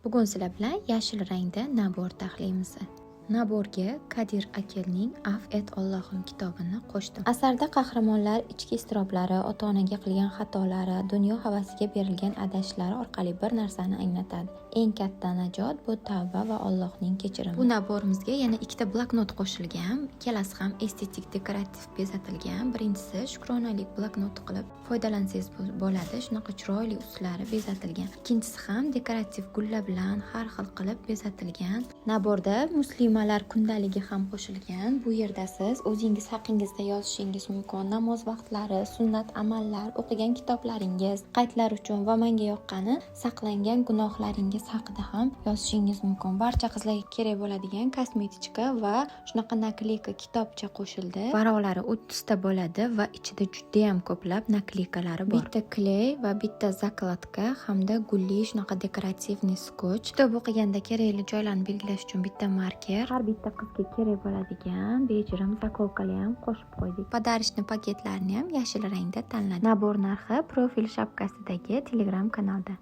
Bugun sizlar bilan yashil rangda nabor taxlaymiz. Naborga Kadir Akelning Af et Allohim kitobini qo'shdim. Asarda qahramonlar ichki iztiroblari, ota-onaga qilgan xatolari, dunyo havasiga berilgan adashishlari orqali bir narsani anglatadi. Eng katta najot bu tavba va Allohning kechirimi. Bu naborimizga yana ikkita bloknot qo'shilgan. Ikkalasi ham estetik dekorativ bezatilgan. Birinchisi shukronalik bloknoti qilib foydalansangiz bo'ladi. Shunaqa chiroyli uslari bezatilgan. Ikkinchisi ham dekorativ gullar bilan har xil qilib bezatilgan. Naborda muslimalar kundaligi ham qo'shilgan. Bu yerda siz o'zingiz haqingizda yozishingiz mumkin. Namoz vaqtlari, sunnat amallar, o'qigan kitoblaringiz, qaydlar uchun va menga yoqqani saqlangan gunohlaringiz haqida ham yozishingiz mumkin. Barcha qizlarga kerak bo'ladigan kosmetika va shunaqa nakleyka kitobcha qo'shildi. Varaqlari 30 ta bo'ladi va ichida juda ham ko'plab nakleykalari bor. Bitta kley va bitta zakladka hamda gulli shunaqa dekorativniy skoch. Kitob o'qiganda kerakli joylarni belgilash uchun bitta marker. Har bitta qizga kerak bo'ladigan bejirim zakolkalar ham qo'shib qo'ydik. Podarishni paketlarini ham yashil rangda tanladik. Nabor narxi profil shapkasidagi Telegram kanalda.